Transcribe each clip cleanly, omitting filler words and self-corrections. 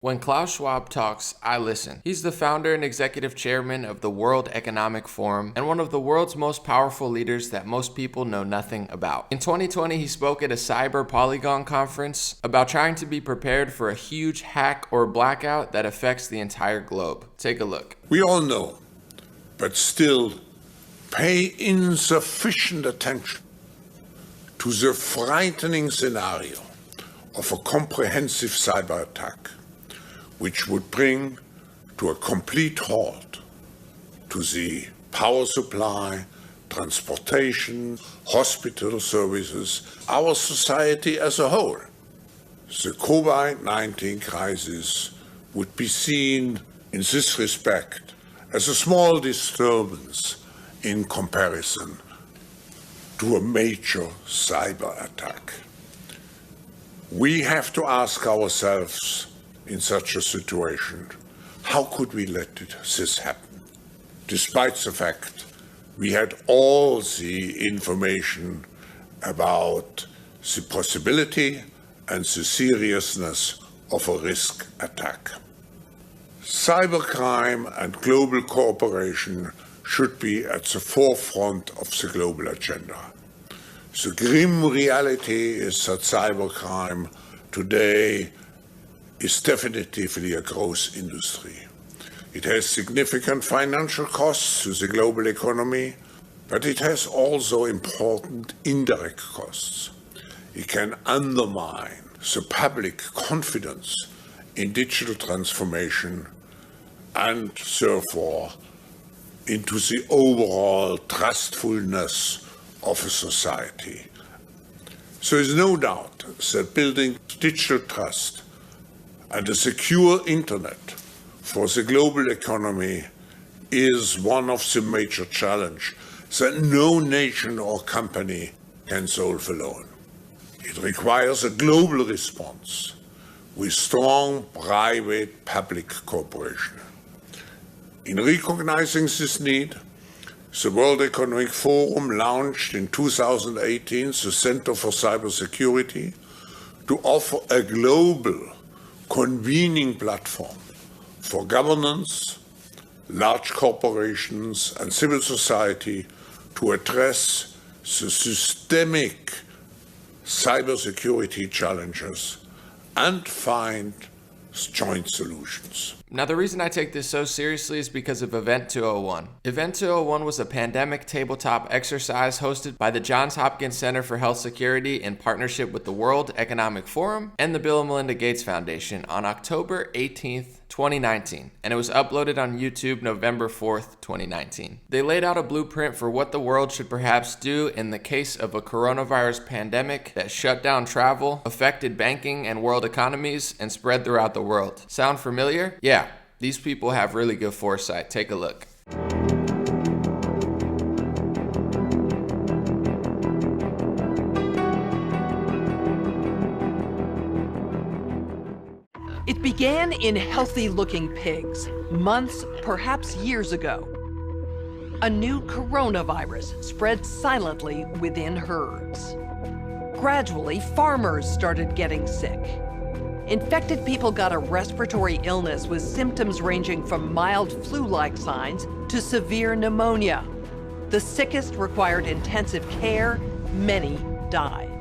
When Klaus Schwab talks, I listen. He's the founder and executive chairman of the World Economic Forum and one of the world's most powerful leaders that most people know nothing about. In 2020, he spoke at a Cyber Polygon conference about trying to be prepared for a huge hack or blackout that affects the entire globe. Take a look. We all know, but still pay insufficient attention to the frightening scenario of a comprehensive cyber attack, which would bring to a complete halt to the power supply, transportation, hospital services, our society as a whole. The COVID-19 crisis would be seen in this respect as a small disturbance in comparison to a major cyber attack. We have to ask ourselves in such a situation, how could we let this happen? Despite the fact we had all the information about the possibility and the seriousness of a risk attack. Cybercrime and global cooperation should be at the forefront of the global agenda. The grim reality is that cybercrime today is definitively a growth industry. It has significant financial costs to the global economy, but it has also important indirect costs. It can undermine the public confidence in digital transformation and therefore into the overall trustfulness of a society. There is no doubt that building digital trust and a secure internet for the global economy is one of the major challenges that no nation or company can solve alone. It requires a global response with strong private-public cooperation. In recognizing this need, the World Economic Forum launched in 2018 the Center for Cybersecurity to offer a global convening platform for governance, large corporations, and civil society to address the systemic cybersecurity challenges and find joint solutions. Now, the reason I take this so seriously is because of Event 201. Event 201 was a pandemic tabletop exercise hosted by the Johns Hopkins Center for Health Security in partnership with the World Economic Forum and the Bill and Melinda Gates Foundation on October 18th, 2019, and it was uploaded on YouTube November 4th, 2019. They laid out a blueprint for what the world should perhaps do in the case of a coronavirus pandemic that shut down travel, affected banking and world economies, and spread throughout the world. Sound familiar? Yeah, these people have really good foresight. Take a look. It began in healthy-looking pigs, months, perhaps years ago. A new coronavirus spread silently within herds. Gradually, farmers started getting sick. Infected people got a respiratory illness with symptoms ranging from mild flu-like signs to severe pneumonia. The sickest required intensive care. Many died.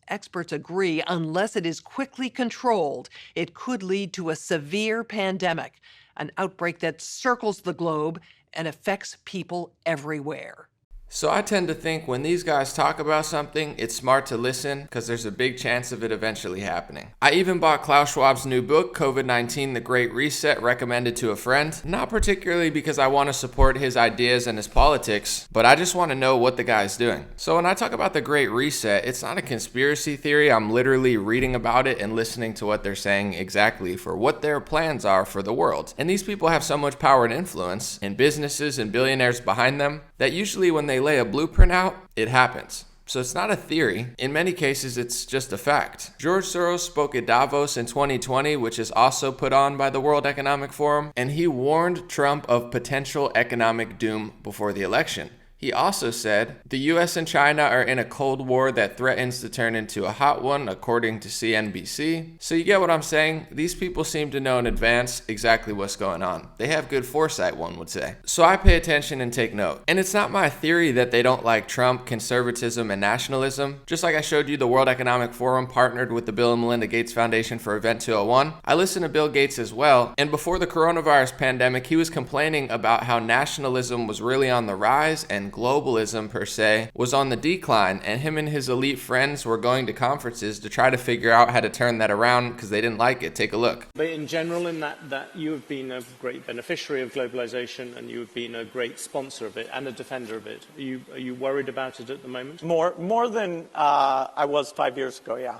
Experts agree, unless it is quickly controlled, it could lead to a severe pandemic, an outbreak that circles the globe and affects people everywhere. So I tend to think when these guys talk about something, it's smart to listen because there's a big chance of it eventually happening. I even bought Klaus Schwab's new book, COVID-19, The Great Reset, recommended to a friend. Not particularly because I want to support his ideas and his politics, but I just want to know what the guy's doing. So when I talk about the Great Reset, it's not a conspiracy theory. I'm literally reading about it and listening to what they're saying exactly for what their plans are for the world. And these people have so much power and influence, and businesses and billionaires behind them, that usually when they lay a blueprint out, it happens. So it's not a theory. In many cases, it's just a fact. George Soros spoke at Davos in 2020, which is also put on by the World Economic Forum, and he warned Trump of potential economic doom before the election. He also said, the US and China are in a Cold War that threatens to turn into a hot one, according to CNBC. So you get what I'm saying? These people seem to know in advance exactly what's going on. They have good foresight, one would say. So I pay attention and take note. And it's not my theory that they don't like Trump, conservatism, and nationalism. Just like I showed you the World Economic Forum partnered with the Bill and Melinda Gates Foundation for Event 201, I listen to Bill Gates as well. And before the coronavirus pandemic, he was complaining about how nationalism was really on the rise and globalism per se was on the decline, and him and his elite friends were going to conferences to try to figure out how to turn that around because they didn't like it. Take a look. But in general, in that you have been a great beneficiary of globalization and you have been a great sponsor of it and a defender of it. Are you worried about it at the moment? More than I was 5 years ago, yeah.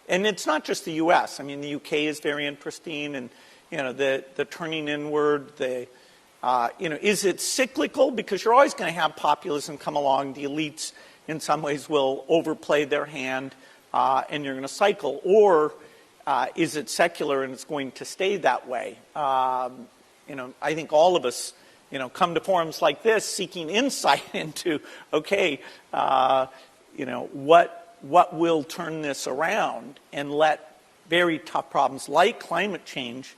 And it's not just the U.S. I mean, the UK is very pristine, and the turning inward, is it cyclical? Because you're always going to have populism come along. The elites, in some ways, will overplay their hand, and you're going to cycle. Or is it secular and it's going to stay that way? I think all of us, come to forums like this seeking insight into, what will turn this around and let very tough problems like climate change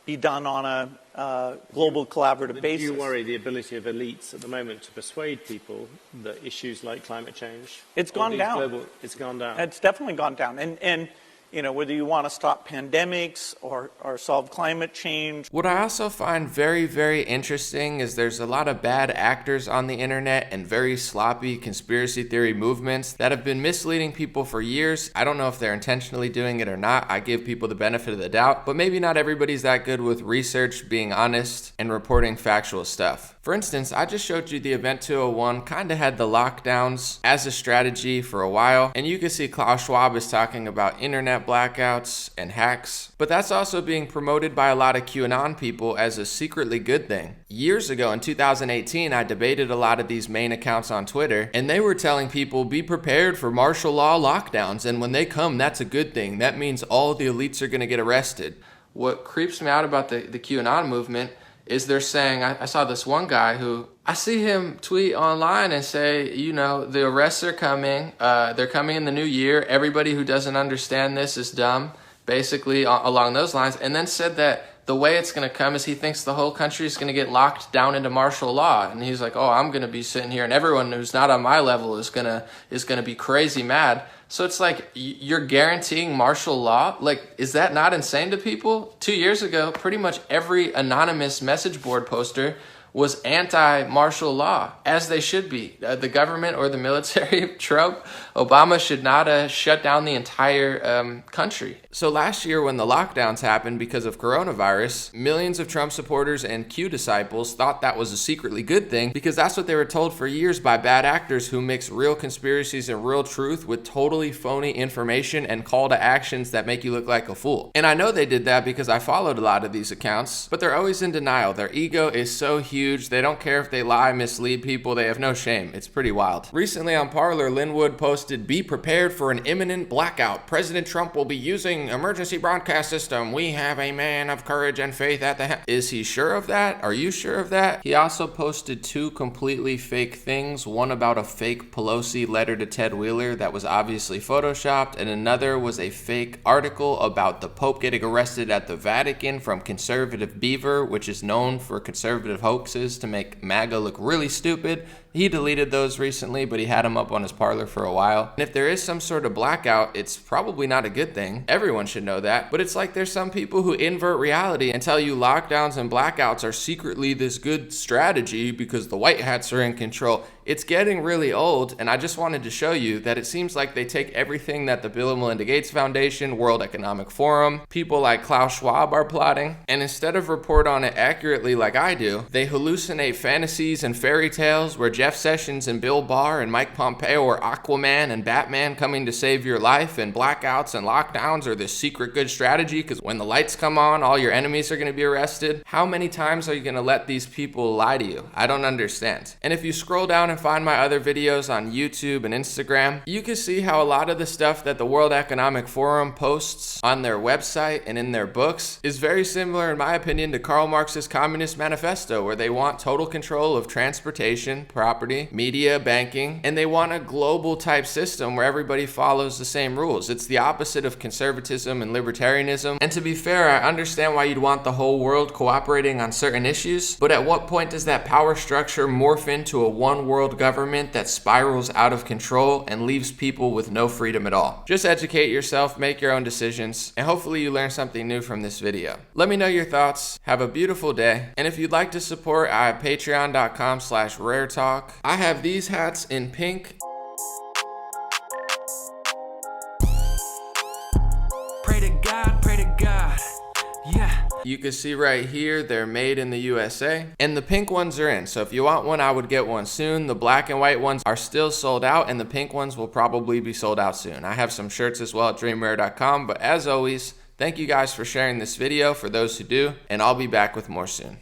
be done on a global collaborative basis. Do you worry the ability of elites at the moment to persuade people that issues like climate change? It's gone down. It's gone down. It's definitely gone down. And whether you want to stop pandemics or solve climate change. What I also find very, very interesting is there's a lot of bad actors on the internet and very sloppy conspiracy theory movements that have been misleading people for years. I don't know if they're intentionally doing it or not. I give people the benefit of the doubt, but maybe not everybody's that good with research, being honest, and reporting factual stuff. For instance, I just showed you the Event 201 kind of had the lockdowns as a strategy for a while, and you can see Klaus Schwab is talking about internet blackouts and hacks, but that's also being promoted by a lot of QAnon people as a secretly good thing. Years ago in 2018, I debated a lot of these main accounts on Twitter, and they were telling people, be prepared for martial law lockdowns, and when they come, that's a good thing. That means all the elites are going to get arrested. What creeps me out about the QAnon movement is they're saying, I saw this one guy who, I see him tweet online and say, the arrests are coming, they're coming in the new year, everybody who doesn't understand this is dumb, basically along those lines, and then said that the way it's going to come is he thinks the whole country is going to get locked down into martial law, and he's like, I'm going to be sitting here and everyone who's not on my level is going to be crazy mad. So it's like, you're guaranteeing martial law? Like, is that not insane to people? 2 years ago, pretty much every anonymous message board poster was anti-martial law, as they should be. The government or the military, Trump, Obama should not shut down the entire country. So last year when the lockdowns happened because of coronavirus, millions of Trump supporters and Q disciples thought that was a secretly good thing because that's what they were told for years by bad actors who mix real conspiracies and real truth with totally phony information and call to actions that make you look like a fool. And I know they did that because I followed a lot of these accounts, but they're always in denial. Their ego is so huge. They don't care if they lie, mislead people. They have no shame. It's pretty wild. Recently on Parler, Linwood posted, be prepared for an imminent blackout. President Trump will be using emergency broadcast system. We have a man of courage and faith at the helm. Is he sure of that? Are you sure of that? He also posted two completely fake things. One about a fake Pelosi letter to Ted Wheeler that was obviously photoshopped, and another was a fake article about the Pope getting arrested at the Vatican from Conservative Beaver, which is known for conservative hoaxes to make MAGA look really stupid. He deleted those recently, but he had them up on his Parler for a while. And if there is some sort of blackout, it's probably not a good thing. Everyone should know that. But it's like there's some people who invert reality and tell you lockdowns and blackouts are secretly this good strategy because the white hats are in control. It's getting really old, and I just wanted to show you that it seems like they take everything that the Bill and Melinda Gates Foundation, World Economic Forum, people like Klaus Schwab are plotting, and instead of report on it accurately like I do, they hallucinate fantasies and fairy tales where Jeff Sessions and Bill Barr and Mike Pompeo are Aquaman and Batman coming to save your life, and blackouts and lockdowns are this secret good strategy because when the lights come on, all your enemies are going to be arrested. How many times are you going to let these people lie to you? I don't understand. And if you scroll down and find my other videos on YouTube and Instagram, you can see how a lot of the stuff that the World Economic Forum posts on their website and in their books is very similar, in my opinion, to Karl Marx's Communist Manifesto, where they want total control of transportation, property, media, banking, and they want a global type system where everybody follows the same rules. It's the opposite of conservatism and libertarianism. And to be fair, I understand why you'd want the whole world cooperating on certain issues, but at what point does that power structure morph into a one world government that spirals out of control and leaves people with no freedom at all? Just educate yourself, make your own decisions, and hopefully you learn something new from this video. Let me know your thoughts. Have a beautiful day. And if you'd like to support, I have patreon.com/raretalk. I have these hats in pink. Pray to God, yeah. You can see right here, they're made in the USA. And the pink ones are in, so if you want one, I would get one soon. The black and white ones are still sold out, and the pink ones will probably be sold out soon. I have some shirts as well at dreamrare.com, but as always, thank you guys for sharing this video for those who do, and I'll be back with more soon.